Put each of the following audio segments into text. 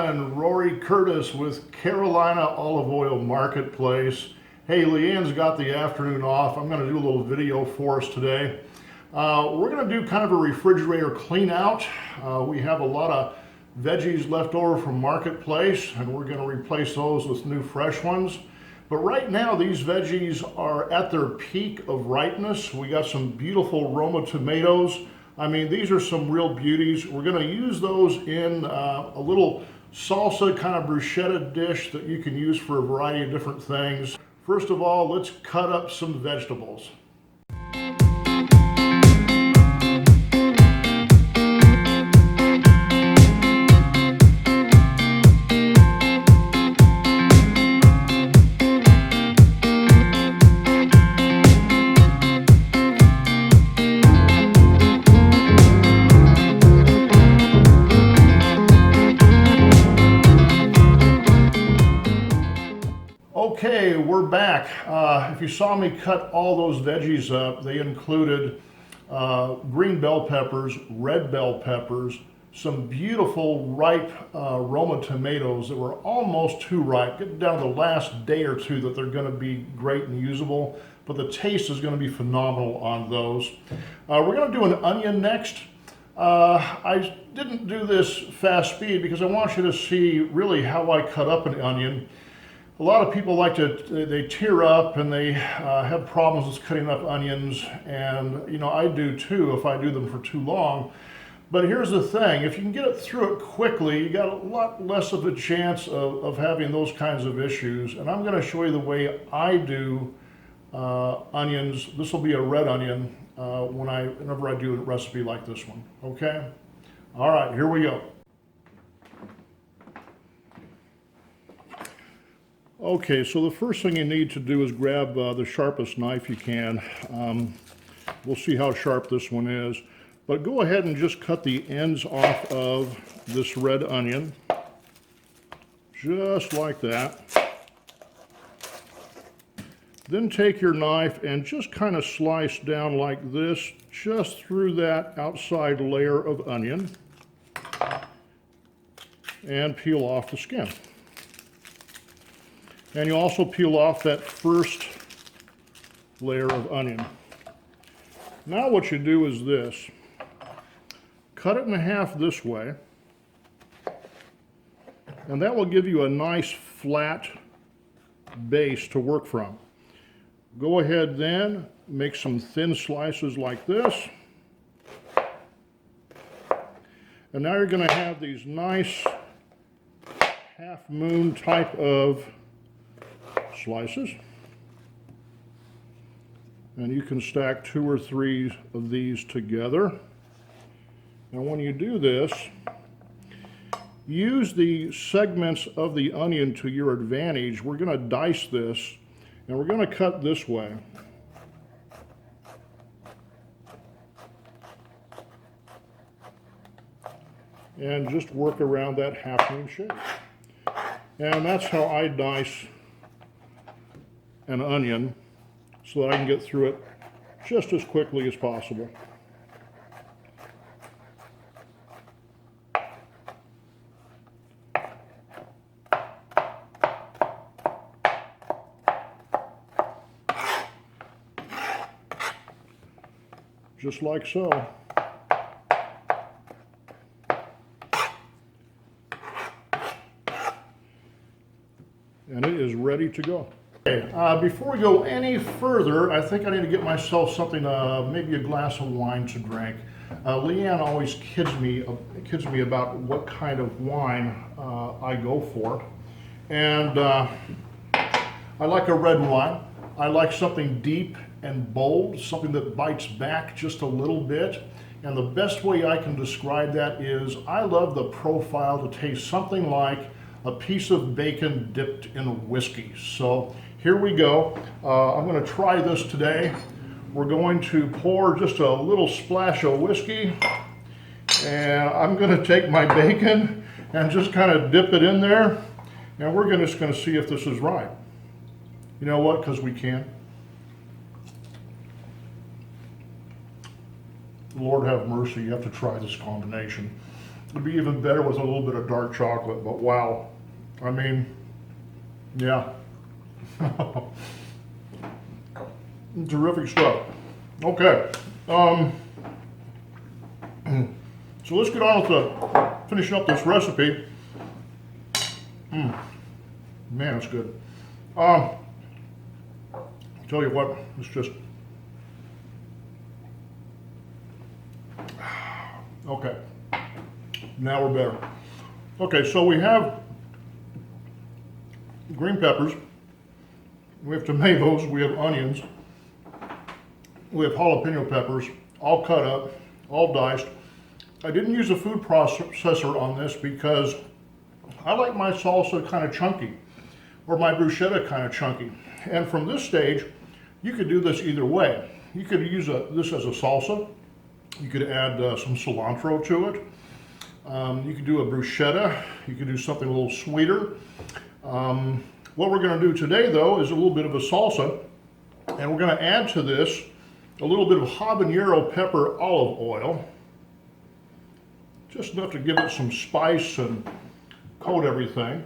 Leanne and Rory Curtis with Carolina Olive Oil Marketplace. Hey, Leanne's got the afternoon off. I'm going to do a little video for us today. We're going to do kind of a refrigerator clean out. We have a lot of veggies left over from Marketplace, and we're going to replace those with new fresh ones. But right now, these veggies are at their peak of ripeness. We got some beautiful Roma tomatoes. I mean, these are some real beauties. We're going to use those in a little salsa kind of bruschetta dish that you can use for a variety of different things. First of all, let's cut up some vegetables. Okay, we're back. If you saw me cut all those veggies up, they included green bell peppers, red bell peppers, some beautiful ripe Roma tomatoes that were almost too ripe, getting down to the last day or two that they're going to be great and usable, but the taste is going to be phenomenal on those. We're going to do an onion next. I didn't do this fast speed because I want you to see really how I cut up an onion. A lot of people they tear up and they have problems with cutting up onions, and you know, I do too if I do them for too long. But here's the thing, if you can get it through it quickly, you got a lot less of a chance of having those kinds of issues. And I'm going to show you the way I do onions. This will be a red onion whenever I do a recipe like this one, okay? All right, here we go. Okay, so the first thing you need to do is grab the sharpest knife you can. We'll see how sharp this one is. But go ahead and just cut the ends off of this red onion. Just like that. Then take your knife and just kind of slice down like this, just through that outside layer of onion. And peel off the skin. And you also peel off that first layer of onion. Now what you do is this. Cut it in half this way. And that will give you a nice flat base to work from. Go ahead then, make some thin slices like this. And now you're going to have these nice half moon type of slices, and you can stack 2 or 3 of these together. And when you do this, use the segments of the onion to your advantage. We're going to dice this, and we're going to cut this way. And just work around that half moon shape. And that's how I dice an onion, so that I can get through it just as quickly as possible. Just like so. And it is ready to go. Okay, before we go any further, I think I need to get myself something, maybe a glass of wine to drink. Leanne always kids me about what kind of wine I go for. And I like a red wine. I like something deep and bold, something that bites back just a little bit. And the best way I can describe that is I love the profile to taste something like a piece of bacon dipped in whiskey. So here we go. I'm going to try this today. We're going to pour just a little splash of whiskey, and I'm going to take my bacon and just kind of dip it in there, and we're just going to see if this is right. You know what? Because we can. Lord have mercy, you have to try this combination. It'd be even better with a little bit of dark chocolate, but wow. I mean, yeah. Terrific stuff. Okay. So let's get on with finishing up this recipe. Man, it's good. I'll tell you what, it's just... Okay. Now we're better. Okay, so we have green peppers, we have tomatoes, we have onions, we have jalapeno peppers, all cut up, all diced. I didn't use a food processor on this because I like my salsa kind of chunky, or my bruschetta kind of chunky. And from this stage, you could do this either way. You could use this as a salsa. You could add some cilantro to it. You could do a bruschetta. You could do something a little sweeter. What we're going to do today, though, is a little bit of a salsa, and we're going to add to this a little bit of habanero pepper olive oil, just enough to give it some spice and coat everything.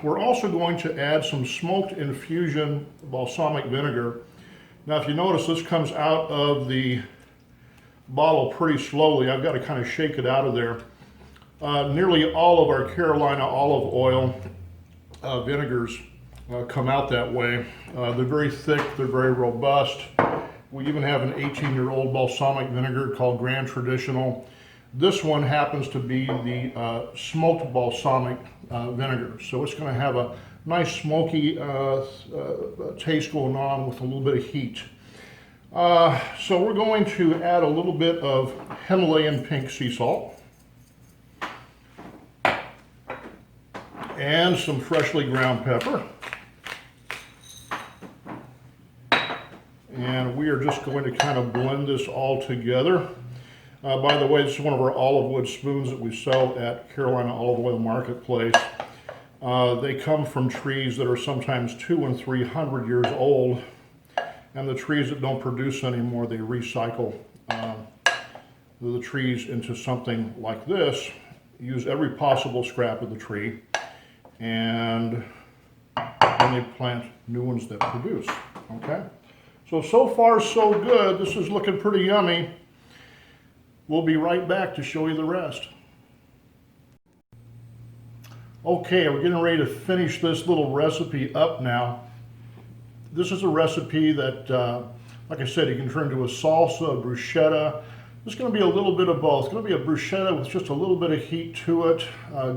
We're also going to add some smoked infusion balsamic vinegar. Now, if you notice, this comes out of the bottle pretty slowly. I've got to kind of shake it out of there. Nearly all of our Carolina olive oil vinegars come out that way. They're very thick, they're very robust. We even have an 18-year-old balsamic vinegar called Grand Traditional. This one happens to be the smoked balsamic vinegar. So it's going to have a nice smoky taste going on with a little bit of heat. So we're going to add a little bit of Himalayan pink sea salt and some freshly ground pepper. And we are just going to kind of blend this all together. By the way, this is one of our olive wood spoons that we sell at Carolina Olive Oil Marketplace. They come from trees that are sometimes 200 and 300 years old, and the trees that don't produce anymore, they recycle the trees into something like this. Use every possible scrap of the tree, and then they plant new ones that produce. Okay, so far so good. This is looking pretty yummy. We'll be right back to show you the rest. Okay, we're getting ready to finish this little recipe up now. This is a recipe that, like I said, you can turn into a salsa, a bruschetta. It's going to be a little bit of both. It's going to be a bruschetta with just a little bit of heat to it.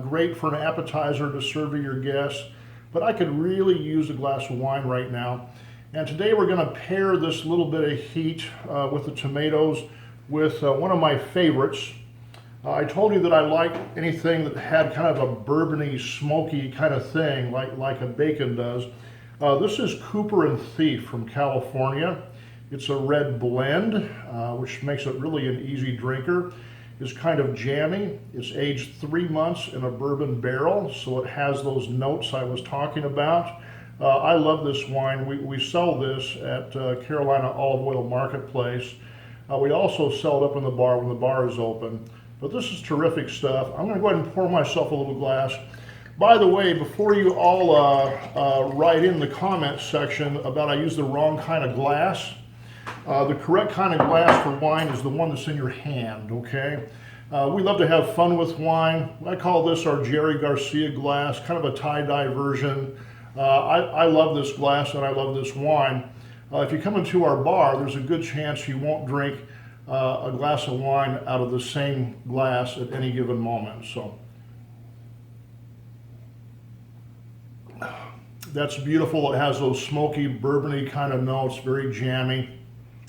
Great for an appetizer to serve to your guests. But I could really use a glass of wine right now. And today we're going to pair this little bit of heat with the tomatoes with one of my favorites. I told you that I like anything that had kind of a bourbony, smoky kind of thing, like a bacon does. This is Cooper and Thief from California. It's a red blend, which makes it really an easy drinker. It's kind of jammy. It's aged 3 months in a bourbon barrel, so it has those notes I was talking about. I love this wine. We sell this at Carolina Olive Oil Marketplace. We also sell it up in the bar when the bar is open. But this is terrific stuff. I'm going to go ahead and pour myself a little glass. By the way, before you all write in the comments section about I use the wrong kind of glass, the correct kind of glass for wine is the one that's in your hand, okay? We love to have fun with wine. I call this our Jerry Garcia glass, kind of a tie-dye version. I love this glass and I love this wine. If you come into our bar, there's a good chance you won't drink a glass of wine out of the same glass at any given moment. So that's beautiful. It has those smoky, bourbony kind of notes, very jammy.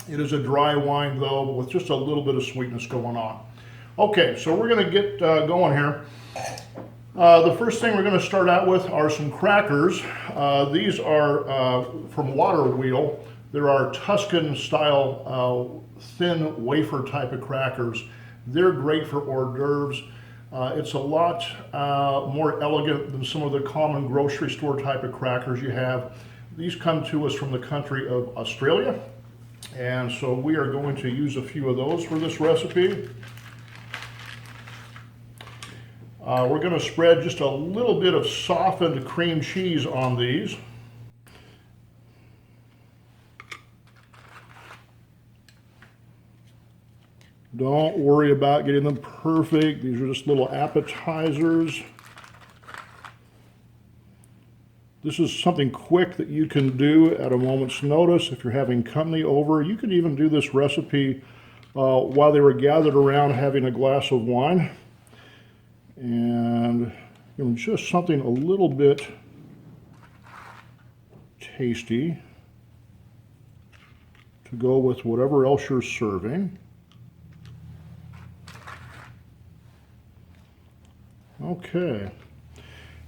It is a dry wine though, with just a little bit of sweetness going on. Okay, so we're going to get going here. The first thing we're going to start out with are some crackers. These are from Water Wheel. There are Tuscan style thin wafer type of crackers. They're great for hors d'oeuvres. It's a lot more elegant than some of the common grocery store type of crackers you have. These come to us from the country of Australia, and so we are going to use a few of those for this recipe. We're going to spread just a little bit of softened cream cheese on these. Don't worry about getting them perfect. These are just little appetizers. This is something quick that you can do at a moment's notice if you're having company over. You could even do this recipe while they were gathered around having a glass of wine. And just something a little bit tasty to go with whatever else you're serving. Okay.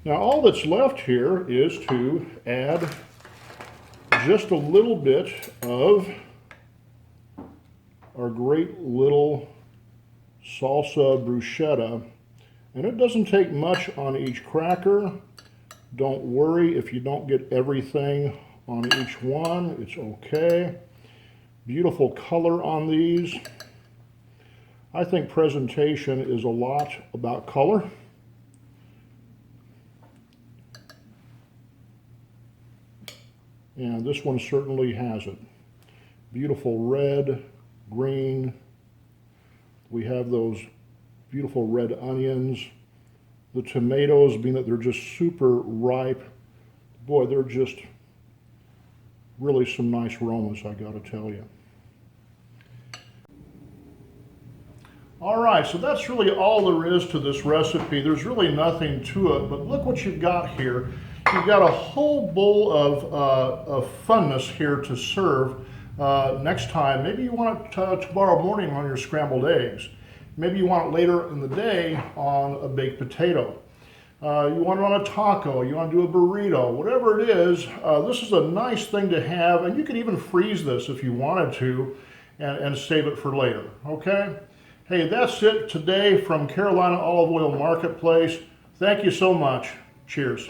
Now all that's left here is to add just a little bit of our great little salsa bruschetta. And it doesn't take much on each cracker. Don't worry if you don't get everything on each one. It's okay. Beautiful color on these. I think presentation is a lot about color. And this one certainly has it. Beautiful red, green. We have those beautiful red onions. The tomatoes, being that they're just super ripe, boy, they're just really some nice aromas, I gotta tell you. All right, so that's really all there is to this recipe. There's really nothing to it, but look what you've got here. You've got a whole bowl of funness here to serve next time. Maybe you want it tomorrow morning on your scrambled eggs. Maybe you want it later in the day on a baked potato. You want it on a taco, you want to do a burrito, whatever it is, this is a nice thing to have, and you could even freeze this if you wanted to and save it for later, okay? Hey, that's it today from Carolina Olive Oil Marketplace. Thank you so much. Cheers.